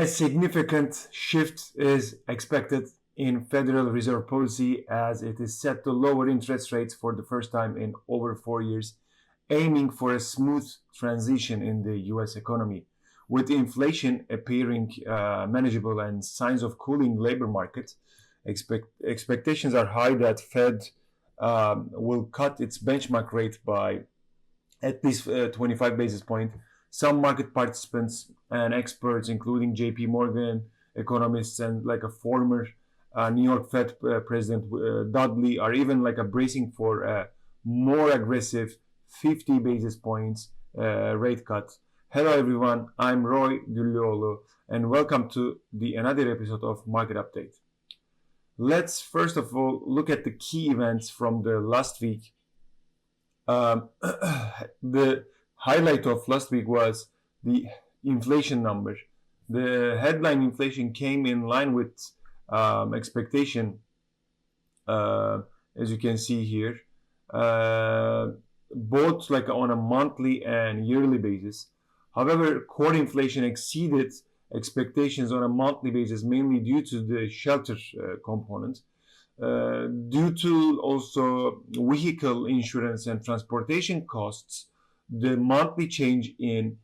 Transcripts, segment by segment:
A significant shift is expected in Federal Reserve policy as it is set to lower interest rates for the first time in over 4 years, aiming for a smooth transition in the US economy. With inflation appearing manageable and signs of cooling labor market, expectations are high that Fed will cut its benchmark rate by at least 25 basis points. Some market participants and experts, including JP Morgan economists and like a former New York Fed President Dudley, are even like a bracing for a more aggressive 50 basis points rate cut. Hello everyone, I'm Roy Dullolo and welcome to another episode of Market Update. Let's first of all look at the key events from the last week. The highlight of last week was the inflation number. The headline inflation came in line with expectation, as you can see here, both like on a monthly and yearly basis. However, core inflation exceeded expectations on a monthly basis, mainly due to the shelter component. Due to also vehicle insurance and transportation costs, the monthly change in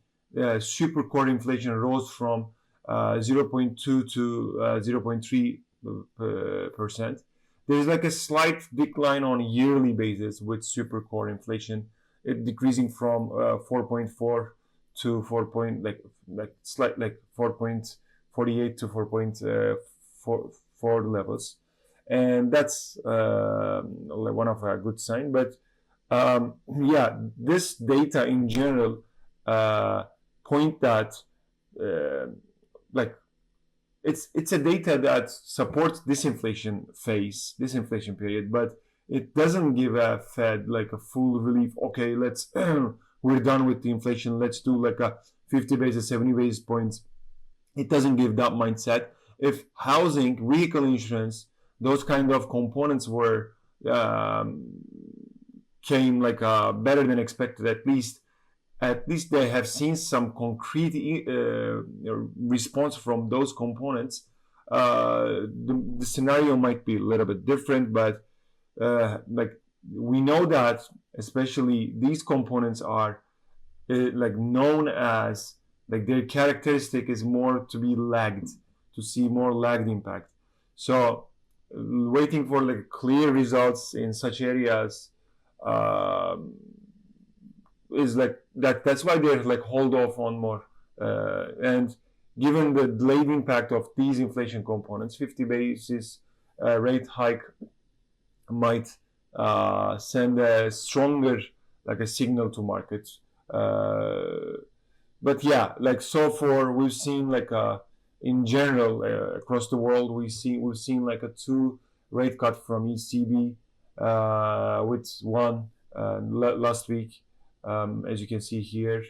super core inflation rose from 0.2 to 0.3%. There's like a slight decline on a yearly basis with super core inflation, it decreasing from 4.4 to 4.48 to 4.44 levels, and that's one of a good sign. But yeah, this data in general point that like it's a data that supports disinflation period, but it doesn't give a Fed like a full relief. Okay, let's we're done with the inflation. Let's do like a 50 basis, 70 basis points. It doesn't give that mindset. If housing, vehicle insurance, those kind of components were came like better than expected, at least they have seen some concrete response from those components. The scenario might be a little bit different, but like we know that especially these components are like known as like their characteristic is more to be lagged, to see more lagged impact. So waiting for like clear results in such areas is like that's why they're like hold off on more, and given the delayed impact of these inflation components, 50 basis rate hike might send a stronger like a signal to markets. But yeah, like so far we've seen like in general across the world we've seen like a 2 rate cut from ECB, with one last week. As you can see here,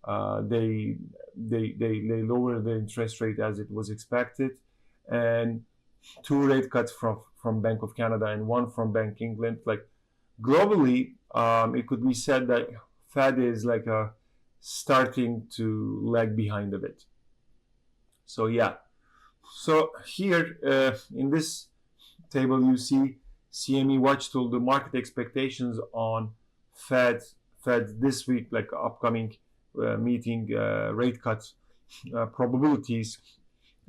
they lowered the interest rate as it was expected, and 2 rate cuts from Bank of Canada and one from Bank England. Like globally, it could be said that Fed is like starting to lag behind a bit. So yeah, so here in this table you see CME FedWatch Tool, the market expectations on Fed this week, like upcoming meeting, rate cuts probabilities.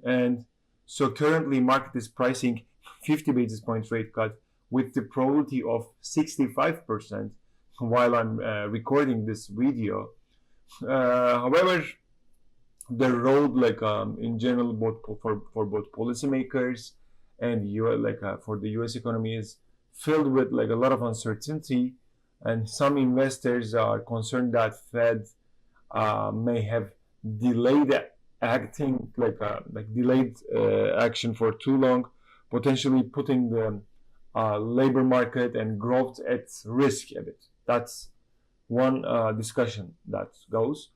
And so currently market is pricing 50 basis points rate cut with the probability of 65% while I'm recording this video. However, the road like in general for both policymakers and for the US economy is filled with like a lot of uncertainty, and some investors are concerned that Fed may have delayed acting, delayed action for too long, potentially putting the labor market and growth at risk a bit. That's one discussion that goes.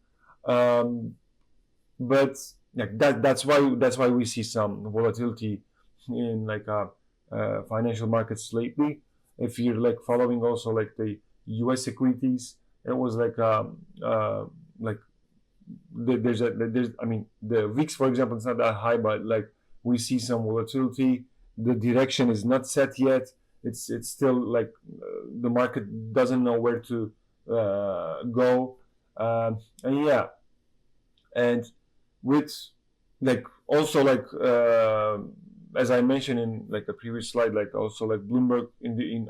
But that's why we see some volatility in financial markets lately. If you're like following also like the U.S. equities, it was there's I mean, the VIX, for example, it's not that high, but like we see some volatility. The direction is not set yet. It's still like the market doesn't know where to go. And yeah, and with like also like as I mentioned in like a previous slide, like also like Bloomberg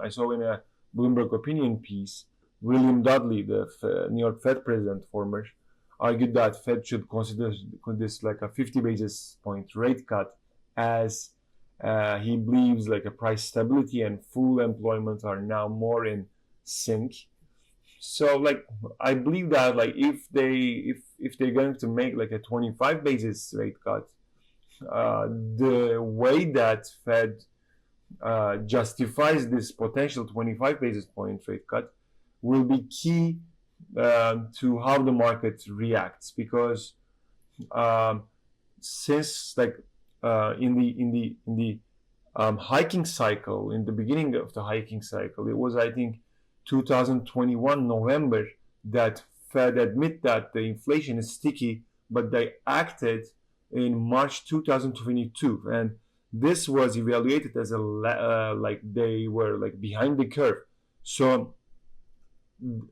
I saw in a Bloomberg opinion piece, William Dudley, the New York Fed president, former, argued that Fed should consider this like a 50 basis point rate cut, as he believes like a price stability and full employment are now more in sync. So like I believe that like if they're going to make like a 25 basis rate cut, the way that Fed justifies this potential 25 basis point rate cut will be key to how the market reacts, because since like in the hiking cycle, in the beginning of the hiking cycle, it was I think 2021 November that Fed admit that the inflation is sticky, but they acted in March 2022, and this was evaluated as a like they were like behind the curve. So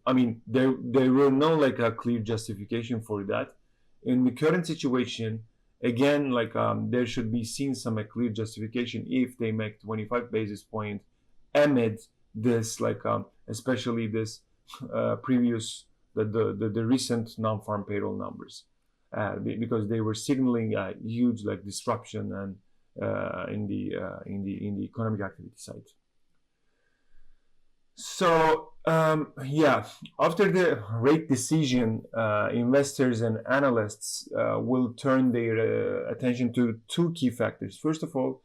I mean, there were no like a clear justification for that. In the current situation, again, like there should be seen some a clear justification if they make 25 basis point amid this like especially this previous the recent non-farm payroll numbers, because they were signaling a huge like disruption and in the economic activity side. So yeah, after the rate decision, investors and analysts will turn their attention to two key factors. First of all,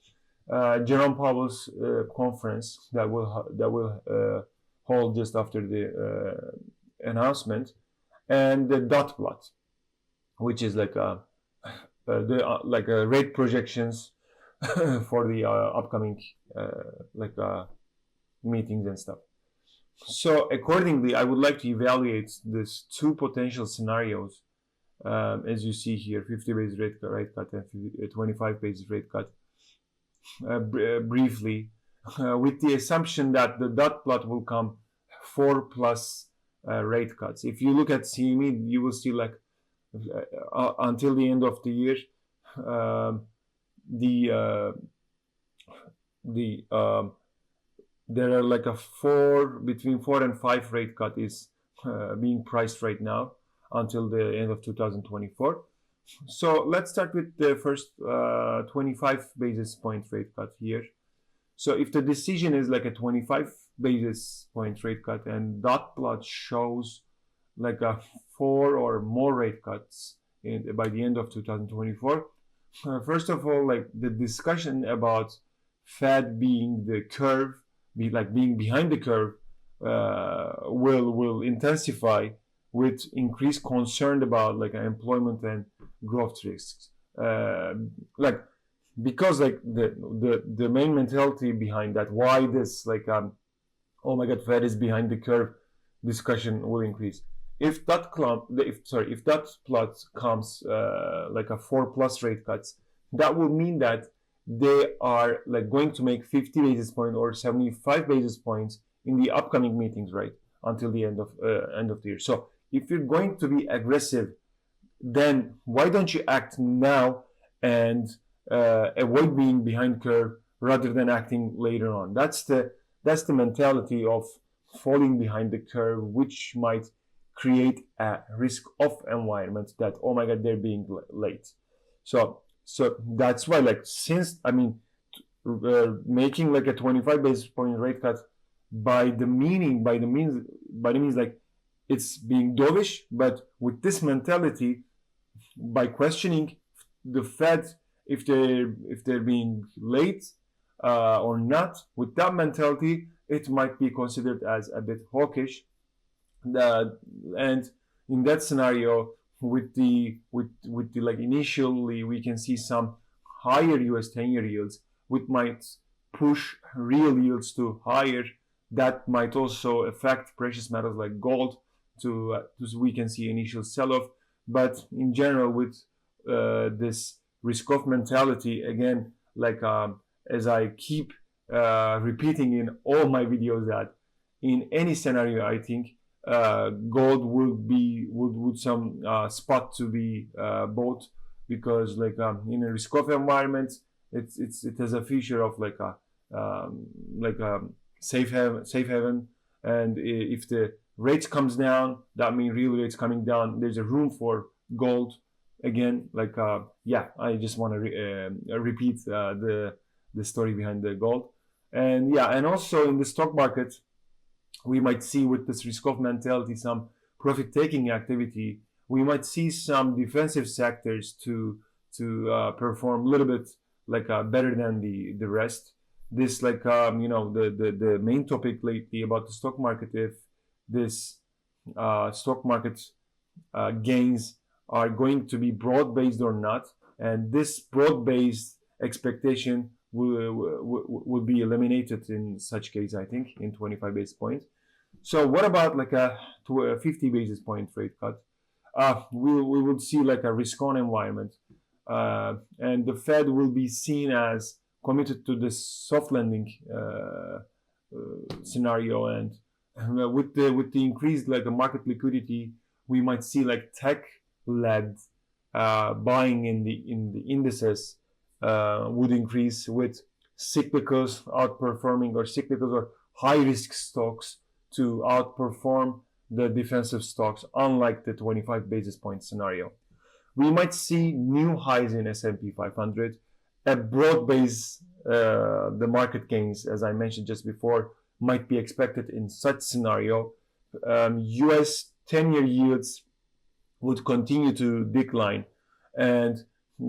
Jerome Powell's conference that will hold just after the announcement, and the dot plot, which is like rate projections for the upcoming meetings and stuff. So accordingly, I would like to evaluate these two potential scenarios, as you see here: 50 basis rate cut and 25 basis rate cut, briefly, with the assumption that the dot plot will come 4+ rate cuts. If you look at CME, you will see like until the end of the year, there are like between 4 and 5 rate cut is being priced right now until the end of 2024. So let's start with the first 25 basis point rate cut here. So if the decision is like a 25 basis point rate cut and dot plot shows like a 4 or more rate cuts by the end of 2024, first of all, like the discussion about Fed being the curve, being behind the curve, will intensify with increased concern about like employment and growth risks. Because like the main mentality behind that, why this like oh my god, Fed is behind the curve discussion will increase. If that plot comes like a 4+ rate cuts, that will mean that they are like going to make 50 basis points or 75 basis points in the upcoming meetings, right, until the end of the year. So if you're going to be aggressive, then why don't you act now and avoid being behind curve rather than acting later on? That's the mentality of falling behind the curve, which might create a risk-off environment that, oh my god, they're being late. So that's why, like, since I mean, making like a 25 basis point rate cut by the means like it's being dovish, but with this mentality, by questioning the Fed if they're being late or not, with that mentality, it might be considered as a bit hawkish. And in that scenario, with the like initially we can see some higher US 10-year yields, which might push real yields to higher. That might also affect precious metals like gold. We can see initial sell-off, But in general, with this risk-off mentality, again, like as I keep repeating in all my videos, that in any scenario, I think gold would some spot to be bought, because like in a risk-off environment, it has a feature of like a safe haven, and if the rates comes down, that means real rates coming down. There's a room for gold again. Like yeah, I just want to repeat the story behind the gold, and yeah, and also in the stock market, we might see with this risk-off mentality some profit-taking activity. We might see some defensive sectors to perform a little bit like better than the rest. This like the main topic lately about the stock market, if this stock market gains are going to be broad-based or not, and this broad-based expectation will be eliminated in such case, I think, in 25 basis points. So what about like a 50 basis point rate cut? We would see like a risk-on environment, and the Fed will be seen as committed to this soft landing scenario, and with the increased like a market liquidity, we might see like tech-led buying in the indices would increase, with cyclicals outperforming, or cyclicals or high-risk stocks to outperform the defensive stocks, unlike the 25 basis point scenario. We might see new highs in S&P 500, a broad base, the market gains, as I mentioned just before, might be expected in such scenario. US 10-year yields would continue to decline, and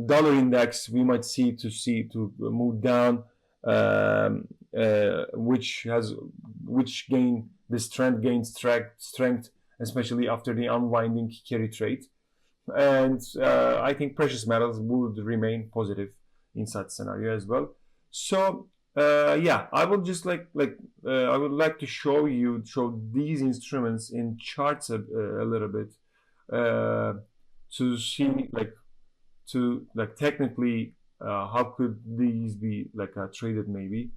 dollar index we might see to move down, which gain this trend gains strength, especially after the unwinding carry trade. And I think precious metals would remain positive in such scenario as well. So yeah, I would just I would like to show these instruments in charts a little bit, to see technically how could these be traded maybe.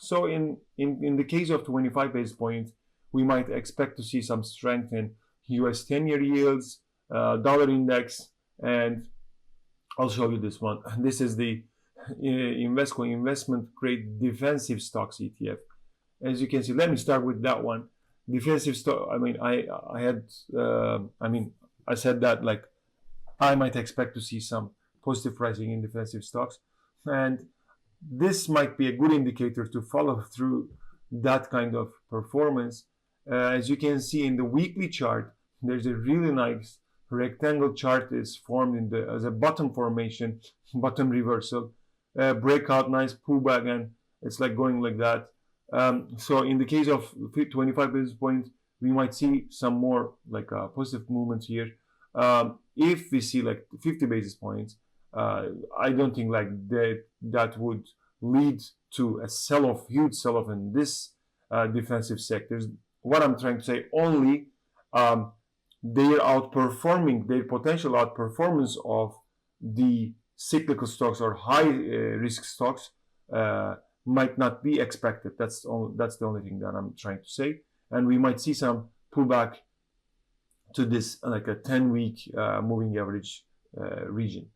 So in the case of 25 basis points, we might expect to see some strength in US 10-year yields, dollar index, and I'll show you this one. This is the Invesco investment grade defensive stocks ETF. As you can see, let me start with that one. Defensive stock. I mean, I said that like I might expect to see some positive pricing in defensive stocks, and this might be a good indicator to follow through that kind of performance. As you can see in the weekly chart, there's a really nice rectangle chart is formed as a bottom formation, bottom reversal, breakout, nice pullback, and it's like going like that. So in the case of 25 basis points, we might see some more positive movements here. If we see like 50 basis points, I don't think that would lead to a sell-off, huge sell-off in this defensive sectors. What I'm trying to say, only their potential outperformance of the cyclical stocks or high risk stocks might not be expected. That's the only thing that I'm trying to say. And we might see some pullback to this like a 10-week moving average region.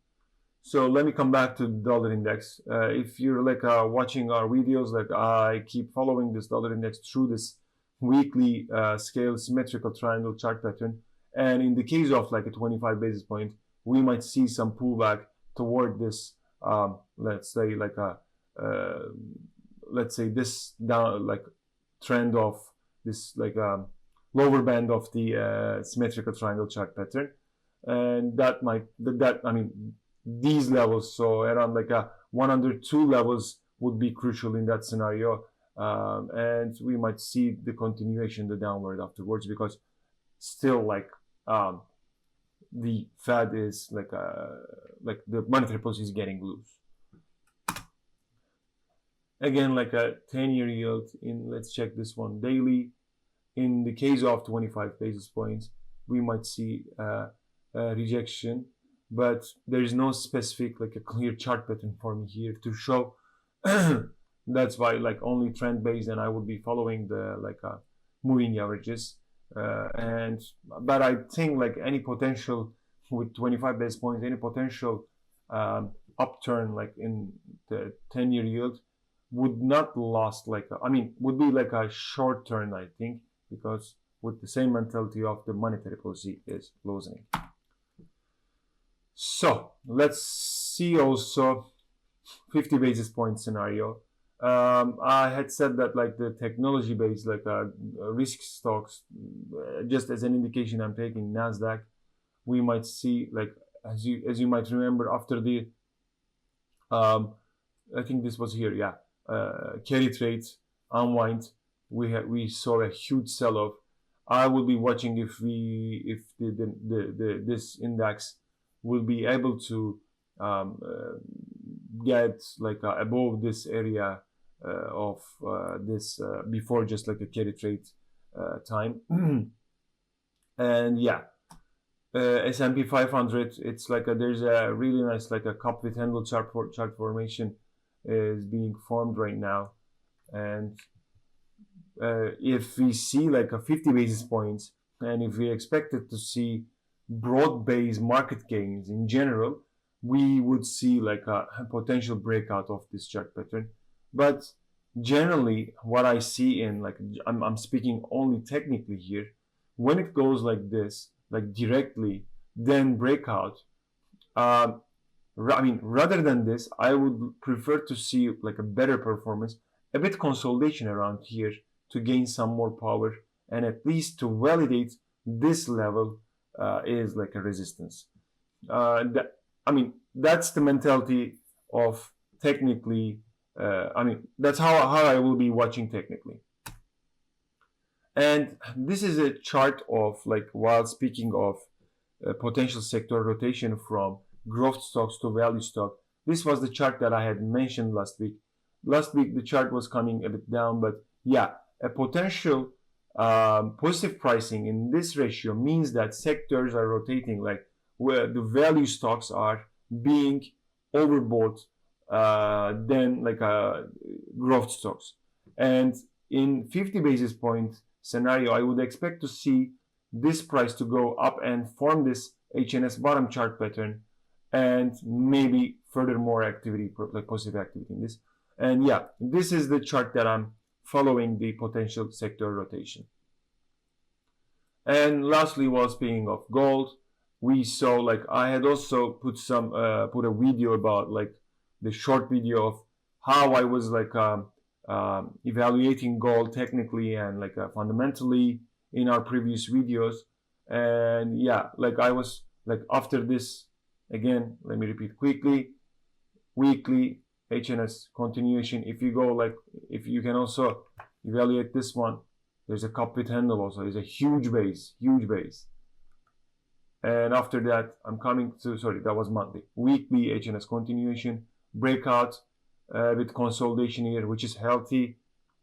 So let me come back to the dollar index. If you're watching our videos, I keep following this dollar index through this weekly scale symmetrical triangle chart pattern. And in the case of a 25 basis point, we might see some pullback toward this, let's say this down trend of this lower band of the symmetrical triangle chart pattern, and these levels, so around 102 levels would be crucial in that scenario, and we might see the continuation, the downward afterwards, because still the Fed is the monetary policy is getting loose. Again, a 10-year yield let's check this one daily. In the case of 25 basis points, we might see rejection, but there is no specific like a clear chart pattern for me here to show. That's why like only trend based, and I would be following the moving averages. And but I think like any potential with 25 basis points, any potential upturn like in the 10-year yield would not last would be like a short term, I think, because with the same mentality of the monetary policy is loosening. So let's see also 50 basis point scenario. I had said that like the technology based risk stocks, just as an indication, I'm taking Nasdaq. We might see like as you might remember after the I think this was here, yeah, carry trade unwind. We saw a huge sell-off. I will be watching if this index will be able to get above this area of this before just like a carry trade time. And yeah, S&P 500, it's there's a really nice a cup with handle chart formation is being formed right now. And if we see like a 50 basis points, and if we expected to see broad-based market gains in general, we would see like a potential breakout of this chart pattern. But generally what I see in I'm speaking only technically here, when it goes like this, like directly then breakout, rather than this, I would prefer to see like a better performance, a bit consolidation around here to gain some more power, and at least to validate this level is like a resistance. That's the mentality of technically. That's how I will be watching technically. And this is a chart of while speaking of potential sector rotation from growth stocks to value stock. This was the chart that I had mentioned last week. Last week the chart was coming a bit down, but yeah, a potential positive pricing in this ratio means that sectors are rotating, like where the value stocks are being overbought than growth stocks. And in 50 basis point scenario, I would expect to see this price to go up and form this HNS bottom chart pattern, and maybe further more activity, like positive activity in this. And yeah, this is the chart that I'm following, the potential sector rotation. And lastly, while speaking of gold, we saw I had also put a video about the short video of how I was evaluating gold technically and fundamentally in our previous videos. And yeah, I was after this, again, let me repeat quickly, weekly HNS continuation. If you go if you can also evaluate this one, there's a cup with handle also. There's a huge base. And after that, I'm coming to, sorry, that was monthly. Weekly HNS continuation, breakout with consolidation here, which is healthy.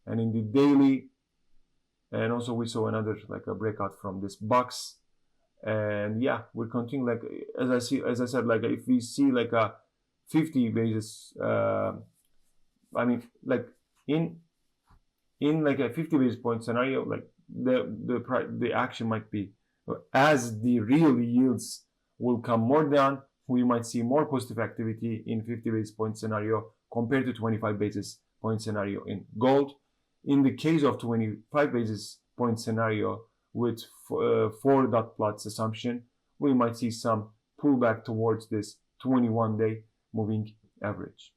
And in the daily, and also we saw another a breakout from this box. And yeah, we'll continue as I said, if we see a 50 basis, in a 50 basis point scenario, the action might be, as the real yields will come more down, we might see more positive activity in 50 basis point scenario compared to 25 basis point scenario in gold. In the case of 25 basis point scenario with 4 dot plots assumption, we might see some pullback towards this 21-day moving average.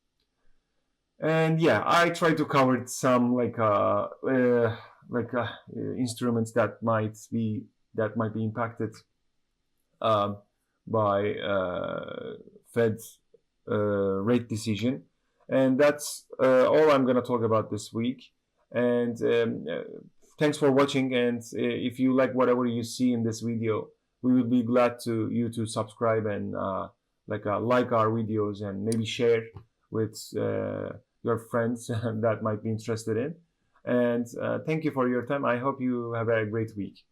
And yeah, I try to cover some instruments that might be impacted by Fed's rate decision. And that's all I'm going to talk about this week. And thanks for watching. And if you like whatever you see in this video, we would be glad you to subscribe and like our videos, and maybe share with your friends that might be interested in. And thank you for your time. I hope you have a great week.